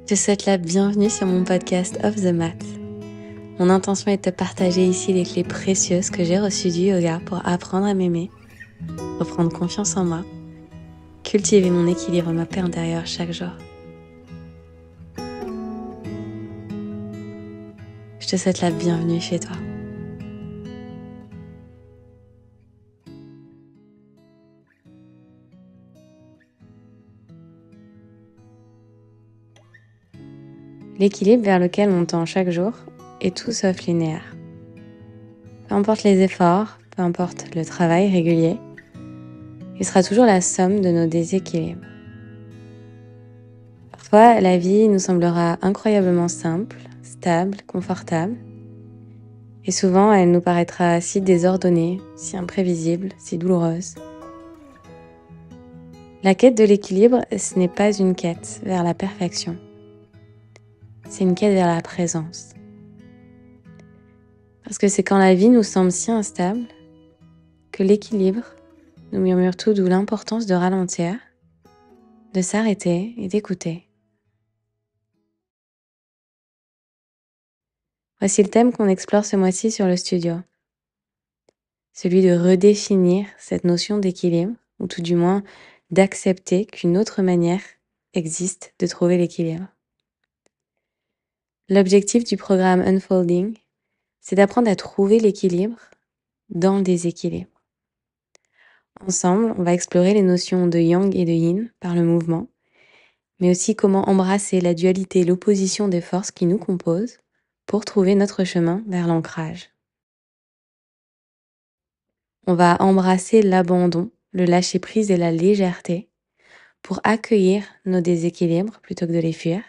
Je te souhaite la bienvenue sur mon podcast Off the Mat. Mon intention est de te partager ici les clés précieuses que j'ai reçues du yoga pour apprendre à m'aimer, reprendre confiance en moi, cultiver mon équilibre, ma paix intérieure chaque jour. Je te souhaite la bienvenue chez toi. L'équilibre vers lequel on tend chaque jour est tout sauf linéaire. Peu importe les efforts, peu importe le travail régulier, il sera toujours la somme de nos déséquilibres. Parfois, la vie nous semblera incroyablement simple, stable, confortable, et souvent elle nous paraîtra si désordonnée, si imprévisible, si douloureuse. La quête de l'équilibre, ce n'est pas une quête vers la perfection, c'est une quête vers la présence. Parce que c'est quand la vie nous semble si instable que l'équilibre nous murmure tout doux l'importance de ralentir, de s'arrêter et d'écouter. Voici le thème qu'on explore ce mois-ci sur le studio. Celui de redéfinir cette notion d'équilibre, ou tout du moins d'accepter qu'une autre manière existe de trouver l'équilibre. L'objectif du programme Unfolding, c'est d'apprendre à trouver l'équilibre dans le déséquilibre. Ensemble, on va explorer les notions de yang et de yin par le mouvement, mais aussi comment embrasser la dualité et l'opposition des forces qui nous composent pour trouver notre chemin vers l'ancrage. On va embrasser l'abandon, le lâcher-prise et la légèreté pour accueillir nos déséquilibres plutôt que de les fuir,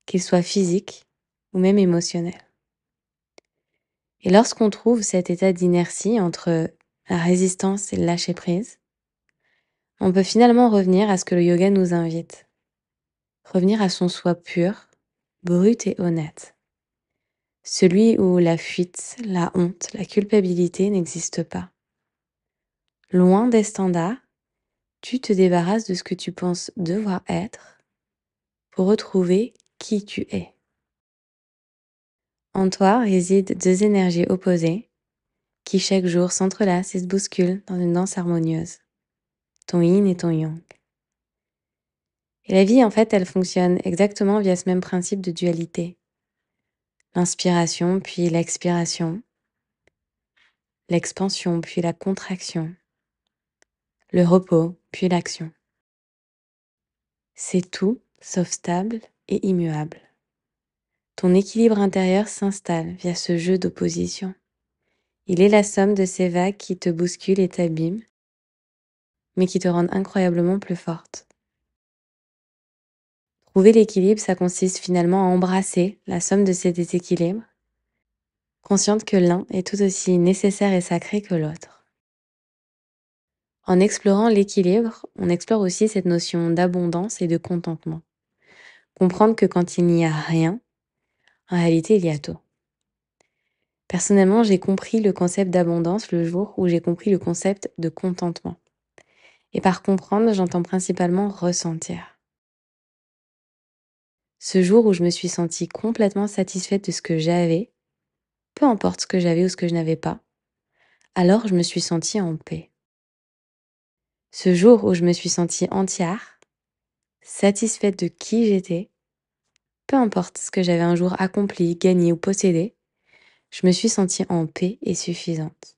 qu'ils soient physiques ou même émotionnels. Et lorsqu'on trouve cet état d'inertie entre la résistance et le lâcher-prise, on peut finalement revenir à ce que le yoga nous invite. Revenir à son soi pur, brut et honnête. Celui où la fuite, la honte, la culpabilité n'existent pas. Loin des standards, tu te débarrasses de ce que tu penses devoir être pour retrouver qui tu es. En toi résident deux énergies opposées qui chaque jour s'entrelacent et se bousculent dans une danse harmonieuse. Ton yin et ton yang. Et la vie, en fait, elle fonctionne exactement via ce même principe de dualité. L'inspiration puis l'expiration, l'expansion puis la contraction, le repos puis l'action. C'est tout sauf stable et immuable. Ton équilibre intérieur s'installe via ce jeu d'opposition. Il est la somme de ces vagues qui te bousculent et t'abîment, mais qui te rendent incroyablement plus forte. Trouver l'équilibre, ça consiste finalement à embrasser la somme de ces déséquilibres, consciente que l'un est tout aussi nécessaire et sacré que l'autre. En explorant l'équilibre, on explore aussi cette notion d'abondance et de contentement. Comprendre que quand il n'y a rien, en réalité, il y a tout. Personnellement, j'ai compris le concept d'abondance le jour où j'ai compris le concept de contentement. Et par comprendre, j'entends principalement ressentir. Ce jour où je me suis sentie complètement satisfaite de ce que j'avais, peu importe ce que j'avais ou ce que je n'avais pas, alors je me suis sentie en paix. Ce jour où je me suis sentie entière, satisfaite de qui j'étais, peu importe ce que j'avais un jour accompli, gagné ou possédé, je me suis sentie en paix et suffisante.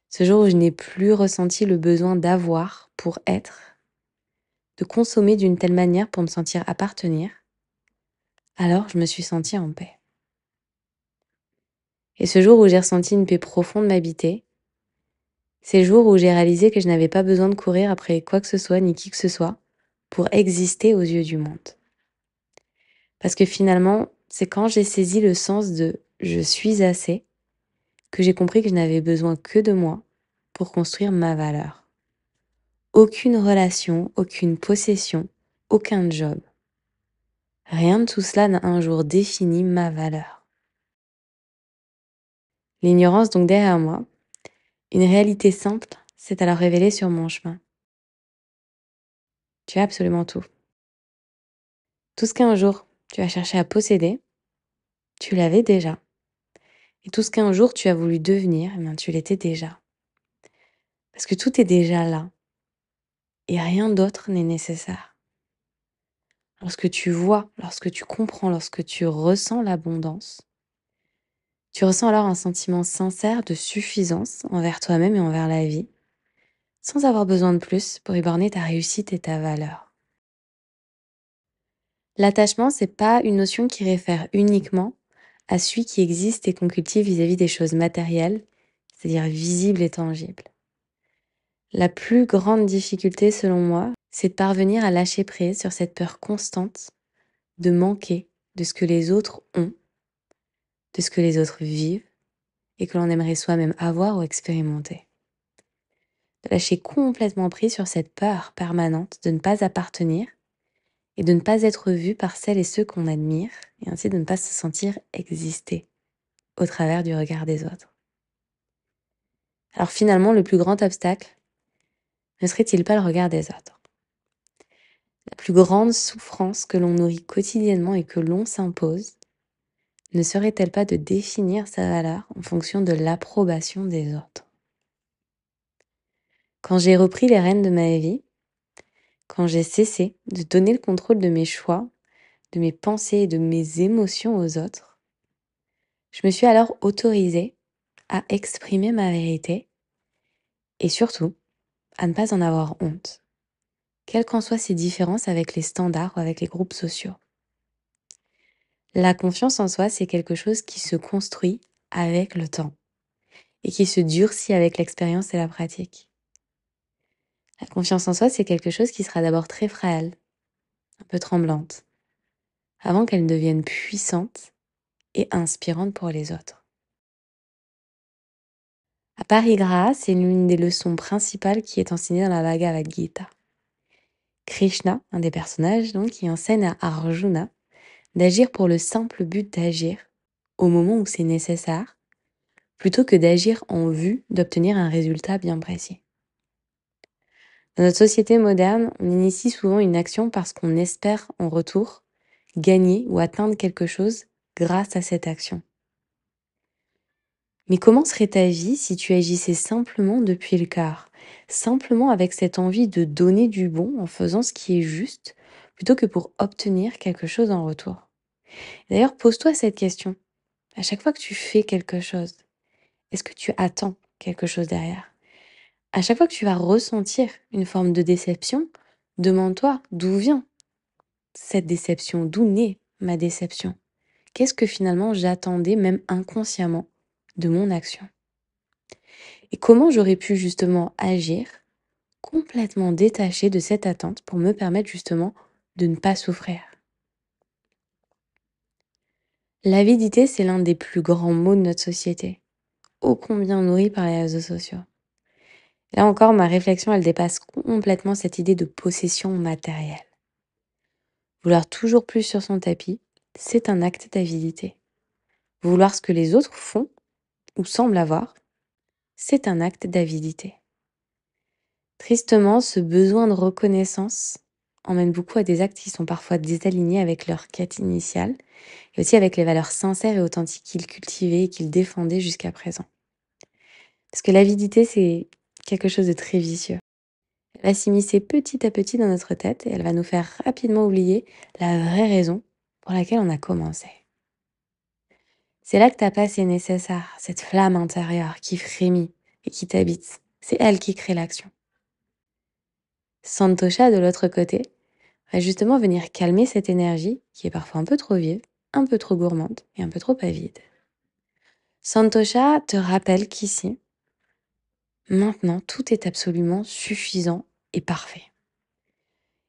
Ce jour où je n'ai plus ressenti le besoin d'avoir pour être, de consommer d'une telle manière pour me sentir appartenir, alors je me suis sentie en paix. Et ce jour où j'ai ressenti une paix profonde m'habiter, c'est le jour où j'ai réalisé que je n'avais pas besoin de courir après quoi que ce soit ni qui que ce soit pour exister aux yeux du monde. Parce que finalement, c'est quand j'ai saisi le sens de « je suis assez » que j'ai compris que je n'avais besoin que de moi pour construire ma valeur. Aucune relation, aucune possession, aucun job. Rien de tout cela n'a un jour défini ma valeur. L'ignorance donc derrière moi, une réalité simple s'est alors révélée sur mon chemin. Tu as absolument tout. Tout ce qu'un jour tu as cherché à posséder, tu l'avais déjà. Et tout ce qu'un jour tu as voulu devenir, eh bien, tu l'étais déjà. Parce que tout est déjà là. Et rien d'autre n'est nécessaire. Lorsque tu vois, lorsque tu comprends, lorsque tu ressens l'abondance, tu ressens alors un sentiment sincère de suffisance envers toi-même et envers la vie, sans avoir besoin de plus pour y borner ta réussite et ta valeur. L'attachement, c'est pas une notion qui réfère uniquement à celui qui existe et qu'on cultive vis-à-vis des choses matérielles, c'est-à-dire visibles et tangibles. La plus grande difficulté, selon moi, c'est de parvenir à lâcher prise sur cette peur constante de manquer de ce que les autres ont, de ce que les autres vivent et que l'on aimerait soi-même avoir ou expérimenter. De lâcher complètement prise sur cette peur permanente de ne pas appartenir et de ne pas être vu par celles et ceux qu'on admire et ainsi de ne pas se sentir exister au travers du regard des autres. Alors finalement, le plus grand obstacle ne serait-il pas le regard des autres? La plus grande souffrance que l'on nourrit quotidiennement et que l'on s'impose ne serait-elle pas de définir sa valeur en fonction de l'approbation des autres? Quand j'ai repris les rênes de ma vie, quand j'ai cessé de donner le contrôle de mes choix, de mes pensées et de mes émotions aux autres, je me suis alors autorisée à exprimer ma vérité et surtout à ne pas en avoir honte, quelles qu'en soient ces différences avec les standards ou avec les groupes sociaux. La confiance en soi, c'est quelque chose qui se construit avec le temps et qui se durcit avec l'expérience et la pratique. La confiance en soi, c'est quelque chose qui sera d'abord très frêle, un peu tremblante, avant qu'elle ne devienne puissante et inspirante pour les autres. À Parigraha, c'est l'une des leçons principales qui est enseignée dans la Bhagavad Gita. Krishna, un des personnages, donc, qui enseigne à Arjuna d'agir pour le simple but d'agir au moment où c'est nécessaire, plutôt que d'agir en vue d'obtenir un résultat bien précis. Dans notre société moderne, on initie souvent une action parce qu'on espère en retour gagner ou atteindre quelque chose grâce à cette action. Mais comment serait ta vie si tu agissais simplement depuis le cœur, simplement avec cette envie de donner du bon en faisant ce qui est juste, plutôt que pour obtenir quelque chose en retour? D'ailleurs, pose-toi cette question. À chaque fois que tu fais quelque chose, est-ce que tu attends quelque chose derrière? À chaque fois que tu vas ressentir une forme de déception, demande-toi d'où vient cette déception, d'où naît ma déception? Qu'est-ce que finalement j'attendais, même inconsciemment, de mon action? Et comment j'aurais pu justement agir complètement détaché de cette attente pour me permettre justement de ne pas souffrir? L'avidité, c'est l'un des plus grands maux de notre société, ô combien nourri par les réseaux sociaux. Là encore, ma réflexion, elle dépasse complètement cette idée de possession matérielle. Vouloir toujours plus sur son tapis, c'est un acte d'avidité. Vouloir ce que les autres font ou semblent avoir, c'est un acte d'avidité. Tristement, ce besoin de reconnaissance emmène beaucoup à des actes qui sont parfois désalignés avec leur quête initiale et aussi avec les valeurs sincères et authentiques qu'ils cultivaient et qu'ils défendaient jusqu'à présent. Parce que l'avidité, c'est quelque chose de très vicieux. Elle va s'immiscer petit à petit dans notre tête et elle va nous faire rapidement oublier la vraie raison pour laquelle on a commencé. C'est là que ta passe est nécessaire, cette flamme intérieure qui frémit et qui t'habite. C'est elle qui crée l'action. Santosha, de l'autre côté, va justement venir calmer cette énergie qui est parfois un peu trop vive, un peu trop gourmande et un peu trop avide. Santosha te rappelle qu'ici, maintenant, tout est absolument suffisant et parfait.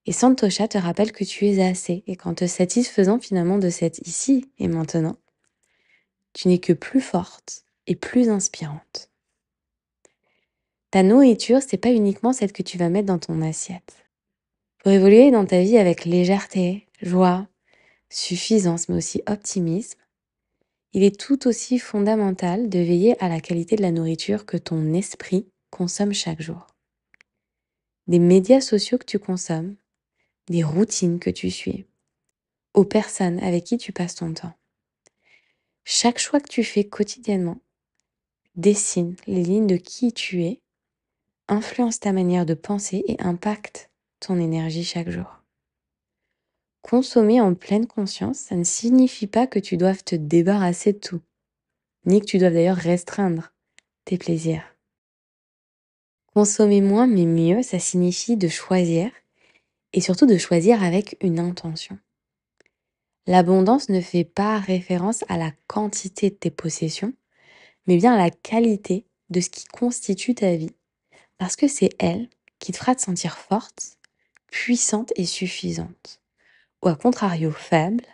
Et Santosha te rappelle que tu es assez et qu'en te satisfaisant finalement de cet ici et maintenant, tu n'es que plus forte et plus inspirante. Ta nourriture, c'est pas uniquement celle que tu vas mettre dans ton assiette. Pour évoluer dans ta vie avec légèreté, joie, suffisance, mais aussi optimisme, il est tout aussi fondamental de veiller à la qualité de la nourriture que ton esprit consomme chaque jour. Des médias sociaux que tu consommes, des routines que tu suis, aux personnes avec qui tu passes ton temps. Chaque choix que tu fais quotidiennement dessine les lignes de qui tu es, influence ta manière de penser et impacte ton énergie chaque jour. Consommer en pleine conscience, ça ne signifie pas que tu doives te débarrasser de tout, ni que tu doives d'ailleurs restreindre tes plaisirs. Consommer moins mais mieux, ça signifie de choisir, et surtout de choisir avec une intention. L'abondance ne fait pas référence à la quantité de tes possessions, mais bien à la qualité de ce qui constitue ta vie, parce que c'est elle qui te fera te sentir forte, puissante et suffisante, ou à contrario faible,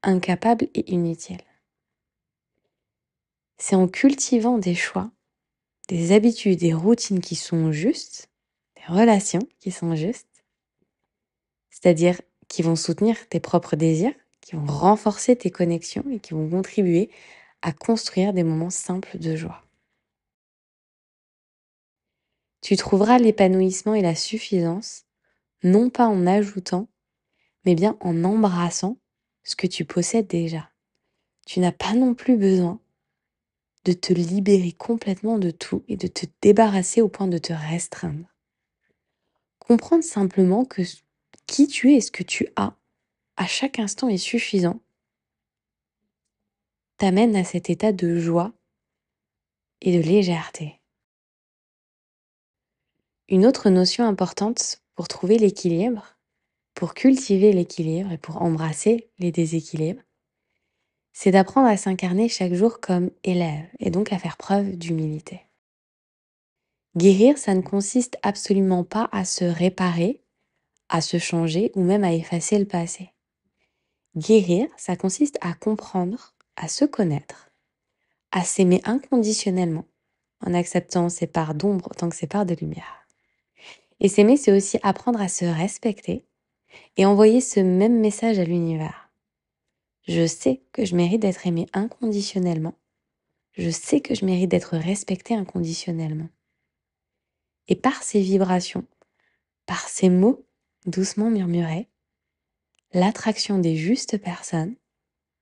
incapable et inutile. C'est en cultivant des choix, des habitudes, des routines qui sont justes, des relations qui sont justes, c'est-à-dire qui vont soutenir tes propres désirs, qui vont renforcer tes connexions et qui vont contribuer à construire des moments simples de joie. Tu trouveras l'épanouissement et la suffisance, non pas en ajoutant, mais bien en embrassant ce que tu possèdes déjà. Tu n'as pas non plus besoin de te libérer complètement de tout et de te débarrasser au point de te restreindre. Comprendre simplement que qui tu es et ce que tu as à chaque instant est suffisant t'amène à cet état de joie et de légèreté. Une autre notion importante pour trouver l'équilibre, pour cultiver l'équilibre et pour embrasser les déséquilibres, c'est d'apprendre à s'incarner chaque jour comme élève et donc à faire preuve d'humilité. Guérir, ça ne consiste absolument pas à se réparer, à se changer ou même à effacer le passé. Guérir, ça consiste à comprendre, à se connaître, à s'aimer inconditionnellement, en acceptant ses parts d'ombre autant que ses parts de lumière. Et s'aimer, c'est aussi apprendre à se respecter et envoyer ce même message à l'univers. Je sais que je mérite d'être aimée inconditionnellement. Je sais que je mérite d'être respectée inconditionnellement. Et par ces vibrations, par ces mots doucement murmurés, l'attraction des justes personnes,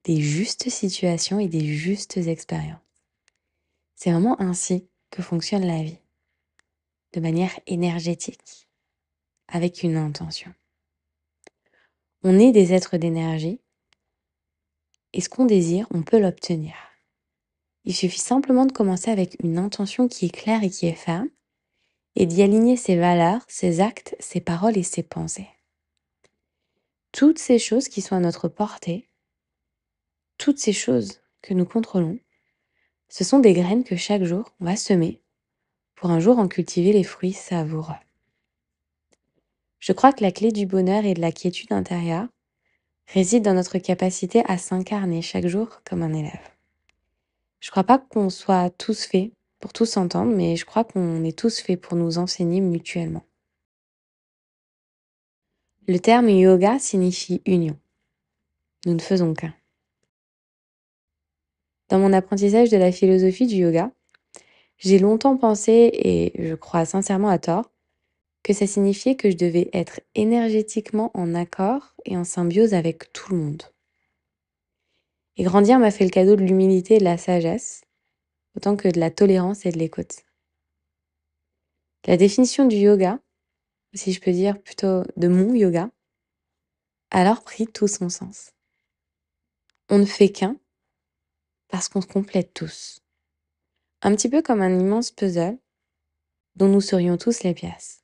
des justes situations et des justes expériences. C'est vraiment ainsi que fonctionne la vie, de manière énergétique, avec une intention. On est des êtres d'énergie et ce qu'on désire, on peut l'obtenir. Il suffit simplement de commencer avec une intention qui est claire et qui est ferme et d'y aligner ses valeurs, ses actes, ses paroles et ses pensées. Toutes ces choses qui sont à notre portée, toutes ces choses que nous contrôlons, ce sont des graines que chaque jour on va semer pour un jour en cultiver les fruits savoureux. Je crois que la clé du bonheur et de la quiétude intérieure réside dans notre capacité à s'incarner chaque jour comme un élève. Je crois pas qu'on soit tous faits pour tous s'entendre, mais je crois qu'on est tous faits pour nous enseigner mutuellement. Le terme yoga signifie union. Nous ne faisons qu'un. Dans mon apprentissage de la philosophie du yoga, j'ai longtemps pensé, et je crois sincèrement à tort, que ça signifiait que je devais être énergétiquement en accord et en symbiose avec tout le monde. Et grandir m'a fait le cadeau de l'humilité et de la sagesse, autant que de la tolérance et de l'écoute. La définition du yoga, si je peux dire plutôt de mon yoga, a alors pris tout son sens. On ne fait qu'un parce qu'on se complète tous. Un petit peu comme un immense puzzle dont nous serions tous les pièces.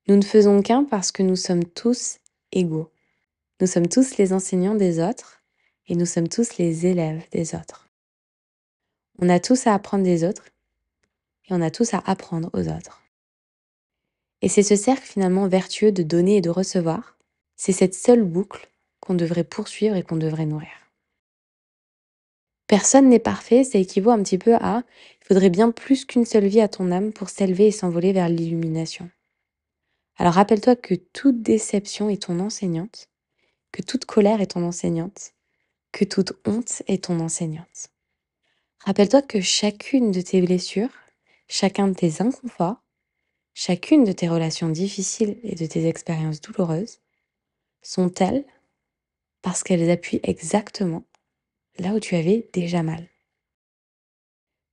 Nous ne faisons qu'un parce que nous sommes tous égaux. Nous sommes tous les enseignants des autres et nous sommes tous les élèves des autres. On a tous à apprendre des autres et on a tous à apprendre aux autres. Et c'est ce cercle finalement vertueux de donner et de recevoir. C'est cette seule boucle qu'on devrait poursuivre et qu'on devrait nourrir. Personne n'est parfait, ça équivaut un petit peu à « il faudrait bien plus qu'une seule vie à ton âme pour s'élever et s'envoler vers l'illumination ». Alors rappelle-toi que toute déception est ton enseignante, que toute colère est ton enseignante, que toute honte est ton enseignante. Rappelle-toi que chacune de tes blessures, chacun de tes inconforts, chacune de tes relations difficiles et de tes expériences douloureuses sont elles parce qu'elles appuient exactement là où tu avais déjà mal.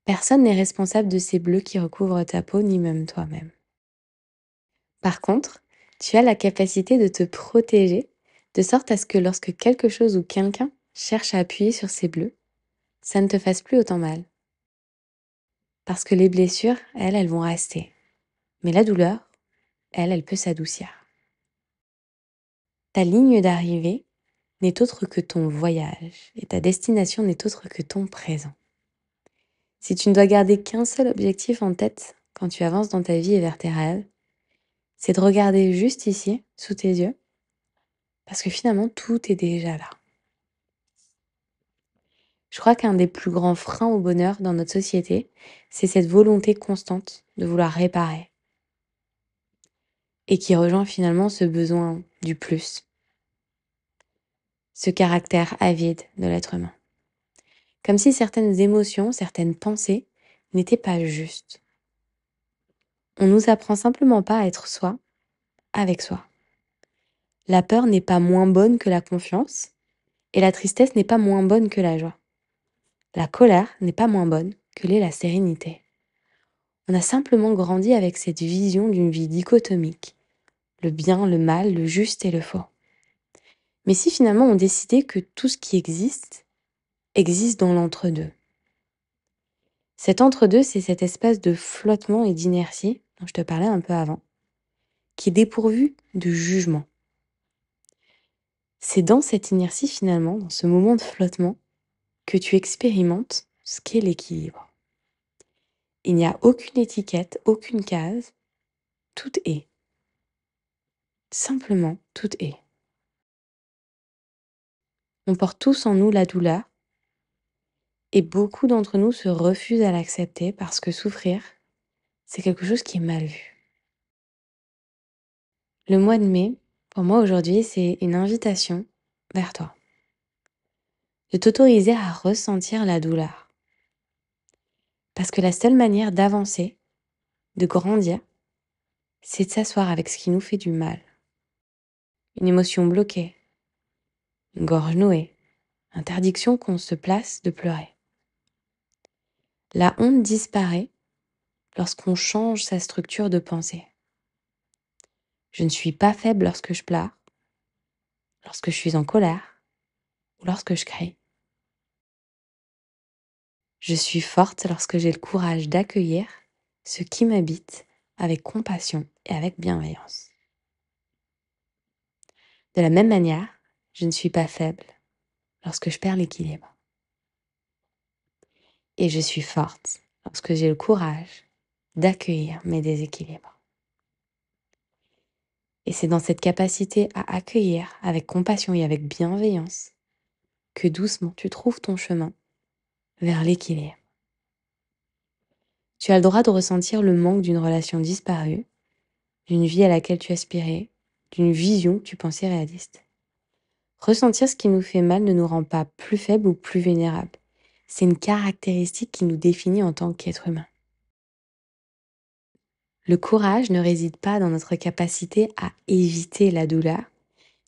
Personne n'est responsable de ces bleus qui recouvrent ta peau, ni même toi-même. Par contre, tu as la capacité de te protéger, de sorte à ce que lorsque quelque chose ou quelqu'un cherche à appuyer sur ces bleus, ça ne te fasse plus autant mal. Parce que les blessures, elles vont rester. Mais la douleur, elle peut s'adoucir. Ta ligne d'arrivée n'est autre que ton voyage et ta destination n'est autre que ton présent. Si tu ne dois garder qu'un seul objectif en tête quand tu avances dans ta vie et vers tes rêves, c'est de regarder juste ici, sous tes yeux, parce que finalement, tout est déjà là. Je crois qu'un des plus grands freins au bonheur dans notre société, c'est cette volonté constante de vouloir réparer. Et qui rejoint finalement ce besoin du plus. Ce caractère avide de l'être humain. Comme si certaines émotions, certaines pensées n'étaient pas justes. On nous apprend simplement pas à être soi avec soi. La peur n'est pas moins bonne que la confiance et la tristesse n'est pas moins bonne que la joie. La colère n'est pas moins bonne que l'est la sérénité. On a simplement grandi avec cette vision d'une vie dichotomique, le bien, le mal, le juste et le faux. Mais si finalement on décidait que tout ce qui existe dans l'entre-deux. Cet entre-deux, c'est cet espace de flottement et d'inertie dont je te parlais un peu avant, qui est dépourvu de jugement. C'est dans cette inertie finalement, dans ce moment de flottement, que tu expérimentes ce qu'est l'équilibre. Il n'y a aucune étiquette, aucune case, tout est. Simplement, tout est. On porte tous en nous la douleur et beaucoup d'entre nous se refusent à l'accepter parce que souffrir, c'est quelque chose qui est mal vu. Le mois de mai, pour moi aujourd'hui, c'est une invitation vers toi. De t'autoriser à ressentir la douleur. Parce que la seule manière d'avancer, de grandir, c'est de s'asseoir avec ce qui nous fait du mal. Une émotion bloquée, une gorge nouée, interdiction qu'on se place de pleurer. La honte disparaît lorsqu'on change sa structure de pensée. Je ne suis pas faible lorsque je pleure, lorsque je suis en colère ou lorsque je crie. Je suis forte lorsque j'ai le courage d'accueillir ce qui m'habite avec compassion et avec bienveillance. De la même manière, je ne suis pas faible lorsque je perds l'équilibre. Et je suis forte lorsque j'ai le courage d'accueillir mes déséquilibres. Et c'est dans cette capacité à accueillir avec compassion et avec bienveillance que doucement tu trouves ton chemin vers l'équilibre. Tu as le droit de ressentir le manque d'une relation disparue, d'une vie à laquelle tu aspirais, d'une vision que tu pensais réaliste. Ressentir ce qui nous fait mal ne nous rend pas plus faibles ou plus vulnérables. C'est une caractéristique qui nous définit en tant qu'être humain. Le courage ne réside pas dans notre capacité à éviter la douleur,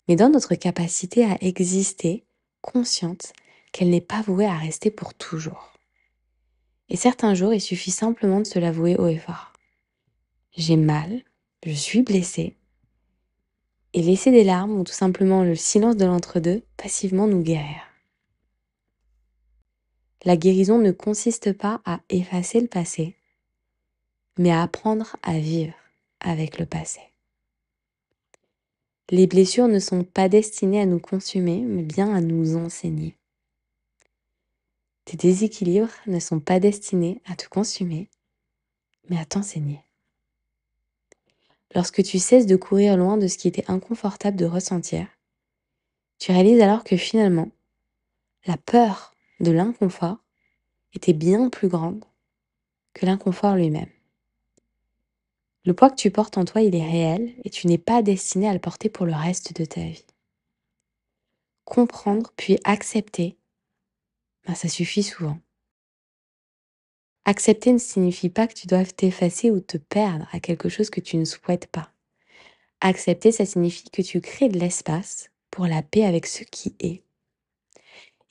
mais dans notre capacité à exister, consciente qu'elle n'est pas vouée à rester pour toujours. Et certains jours, il suffit simplement de se l'avouer haut et fort. J'ai mal, je suis blessée, et laisser des larmes ou tout simplement le silence de l'entre-deux passivement nous guérir. La guérison ne consiste pas à effacer le passé, mais à apprendre à vivre avec le passé. Les blessures ne sont pas destinées à nous consumer, mais bien à nous enseigner. Tes déséquilibres ne sont pas destinés à te consumer, mais à t'enseigner. Lorsque tu cesses de courir loin de ce qui était inconfortable de ressentir, tu réalises alors que finalement, la peur de l'inconfort était bien plus grande que l'inconfort lui-même. Le poids que tu portes en toi, il est réel et tu n'es pas destiné à le porter pour le reste de ta vie. Comprendre puis accepter, ça suffit souvent. Accepter ne signifie pas que tu doives t'effacer ou te perdre à quelque chose que tu ne souhaites pas. Accepter, ça signifie que tu crées de l'espace pour la paix avec ce qui est.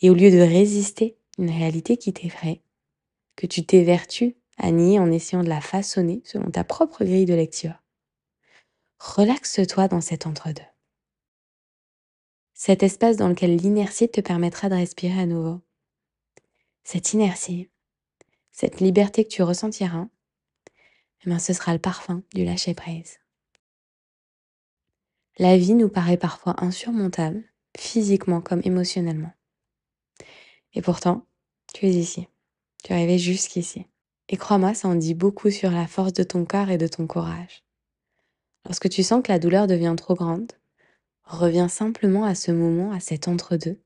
Et au lieu de résister une réalité qui t'effraie, que tu t'évertues à nier en essayant de la façonner selon ta propre grille de lecture, relaxe-toi dans cet entre-deux. Cet espace dans lequel l'inertie te permettra de respirer à nouveau. Cette inertie, cette liberté que tu ressentiras, ce sera le parfum du lâcher-prise. La vie nous paraît parfois insurmontable, physiquement comme émotionnellement. Et pourtant, tu es ici. Tu es arrivé jusqu'ici. Et crois-moi, ça en dit beaucoup sur la force de ton corps et de ton courage. Lorsque tu sens que la douleur devient trop grande, reviens simplement à ce moment, à cet entre-deux,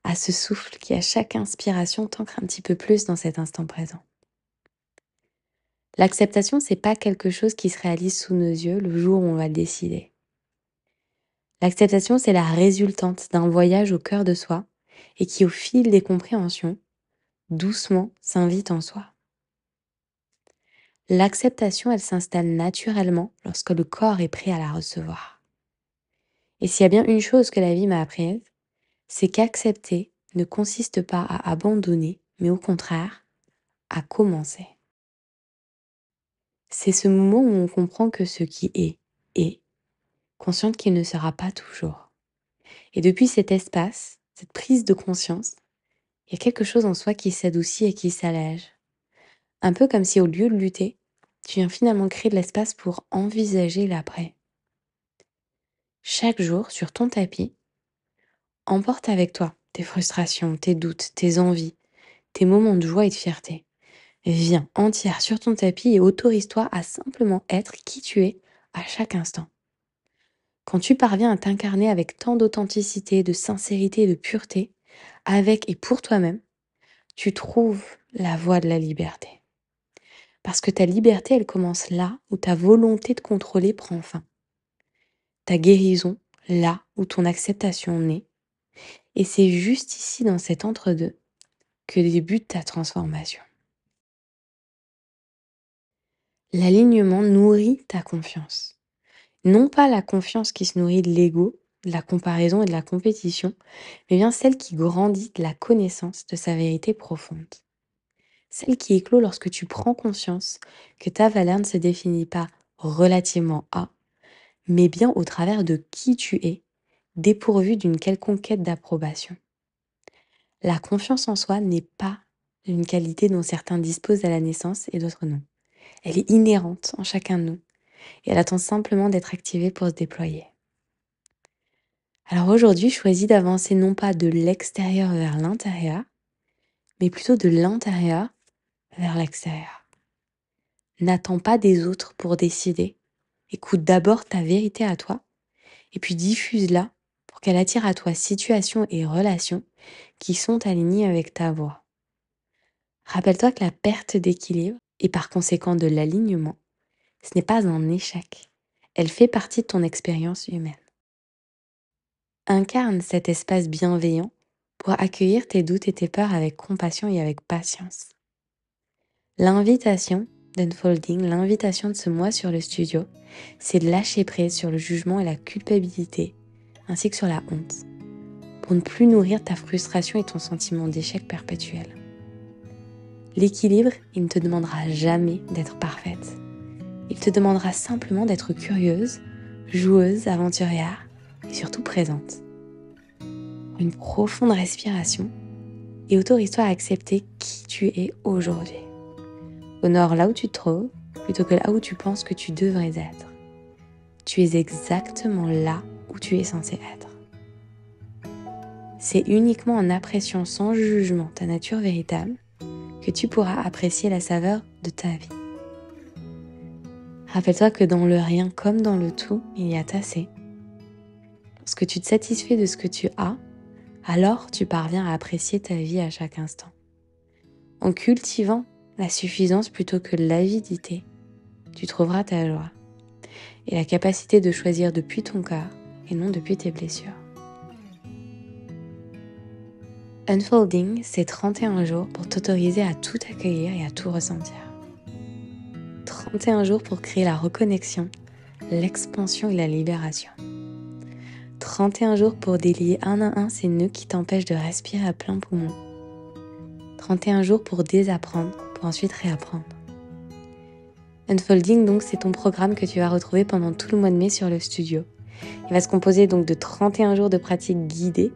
à ce souffle qui à chaque inspiration t'ancre un petit peu plus dans cet instant présent. L'acceptation, c'est pas quelque chose qui se réalise sous nos yeux le jour où on va le décider. L'acceptation, c'est la résultante d'un voyage au cœur de soi et qui, au fil des compréhensions, doucement s'invite en soi. L'acceptation, elle s'installe naturellement lorsque le corps est prêt à la recevoir. Et s'il y a bien une chose que la vie m'a apprise, c'est qu'accepter ne consiste pas à abandonner, mais au contraire, à commencer. C'est ce moment où on comprend que ce qui est, consciente qu'il ne sera pas toujours. Et depuis cet espace, cette prise de conscience, il y a quelque chose en soi qui s'adoucit et qui s'allège. Un peu comme si au lieu de lutter, tu viens finalement créer de l'espace pour envisager l'après. Chaque jour, sur ton tapis, emporte avec toi tes frustrations, tes doutes, tes envies, tes moments de joie et de fierté. Viens entière sur ton tapis et autorise-toi à simplement être qui tu es à chaque instant. Quand tu parviens à t'incarner avec tant d'authenticité, de sincérité et de pureté, avec et pour toi-même, tu trouves la voie de la liberté. Parce que ta liberté, elle commence là où ta volonté de contrôler prend fin. Ta guérison, là où ton acceptation naît. Et c'est juste ici, dans cet entre-deux, que débute ta transformation. L'alignement nourrit ta confiance. Non pas la confiance qui se nourrit de l'ego, de la comparaison et de la compétition, mais bien celle qui grandit de la connaissance de sa vérité profonde. Celle qui éclot lorsque tu prends conscience que ta valeur ne se définit pas relativement à, mais bien au travers de qui tu es, dépourvu d'une quelconque quête d'approbation. La confiance en soi n'est pas une qualité dont certains disposent à la naissance et d'autres non. Elle est inhérente en chacun de nous et elle attend simplement d'être activée pour se déployer. Alors aujourd'hui, choisis d'avancer non pas de l'extérieur vers l'intérieur, mais plutôt de l'intérieur vers l'extérieur. N'attends pas des autres pour décider. Écoute d'abord ta vérité à toi et puis diffuse-la pour qu'elle attire à toi situations et relations qui sont alignées avec ta voix. Rappelle-toi que la perte d'équilibre et par conséquent de l'alignement, ce n'est pas un échec. Elle fait partie de ton expérience humaine. Incarne cet espace bienveillant pour accueillir tes doutes et tes peurs avec compassion et avec patience. L'invitation d'Unfolding, l'invitation de ce mois sur le studio, c'est de lâcher prise sur le jugement et la culpabilité, ainsi que sur la honte, pour ne plus nourrir ta frustration et ton sentiment d'échec perpétuel. L'équilibre, il ne te demandera jamais d'être parfaite. Il te demandera simplement d'être curieuse, joueuse, aventurière et surtout présente. Une profonde respiration et autorise-toi à accepter qui tu es aujourd'hui. Honore là où tu te trouves plutôt que là où tu penses que tu devrais être. Tu es exactement là où tu es censé être. C'est uniquement en appréciant sans jugement ta nature véritable que tu pourras apprécier la saveur de ta vie. Rappelle-toi que dans le rien comme dans le tout, il y a assez. Lorsque tu te satisfais de ce que tu as, alors tu parviens à apprécier ta vie à chaque instant. En cultivant la suffisance plutôt que l'avidité, tu trouveras ta joie et la capacité de choisir depuis ton cœur et non depuis tes blessures. Unfolding, c'est 31 jours pour t'autoriser à tout accueillir et à tout ressentir. 31 jours pour créer la reconnexion, l'expansion et la libération. 31 jours pour délier un à un ces nœuds qui t'empêchent de respirer à plein poumon. 31 jours pour désapprendre, pour ensuite réapprendre. Unfolding, donc, c'est ton programme que tu vas retrouver pendant tout le mois de mai sur le studio. Il va se composer donc de 31 jours de pratique guidée,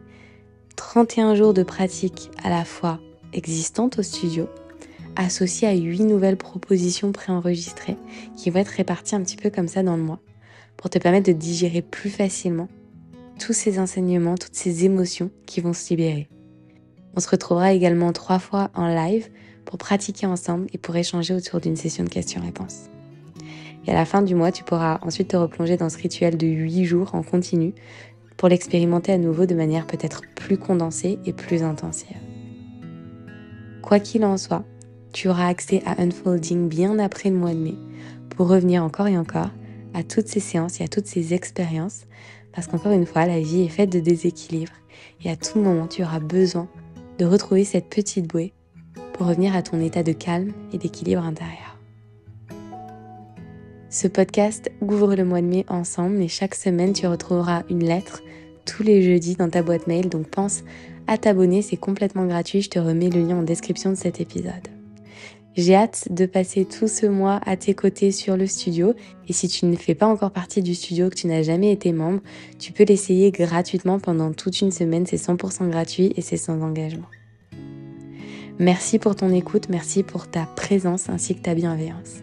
31 jours de pratique à la fois existantes au studio, associées à 8 nouvelles propositions préenregistrées qui vont être réparties un petit peu comme ça dans le mois, pour te permettre de digérer plus facilement tous ces enseignements, toutes ces émotions qui vont se libérer. On se retrouvera également 3 fois en live pour pratiquer ensemble et pour échanger autour d'une session de questions-réponses. Et à la fin du mois, tu pourras ensuite te replonger dans ce rituel de 8 jours en continu pour l'expérimenter à nouveau de manière peut-être plus condensée et plus intensive. Quoi qu'il en soit, tu auras accès à Unfolding bien après le mois de mai pour revenir encore et encore à toutes ces séances et à toutes ces expériences parce qu'encore une fois, la vie est faite de déséquilibre et à tout moment, tu auras besoin de retrouver cette petite bouée pour revenir à ton état de calme et d'équilibre intérieur. Ce podcast ouvre le mois de mai ensemble et chaque semaine, tu retrouveras une lettre tous les jeudis dans ta boîte mail. Donc pense à t'abonner, c'est complètement gratuit. Je te remets le lien en description de cet épisode. J'ai hâte de passer tout ce mois à tes côtés sur le studio. Et si tu ne fais pas encore partie du studio, que tu n'as jamais été membre, tu peux l'essayer gratuitement pendant toute une semaine. C'est 100% gratuit et c'est sans engagement. Merci pour ton écoute, merci pour ta présence ainsi que ta bienveillance.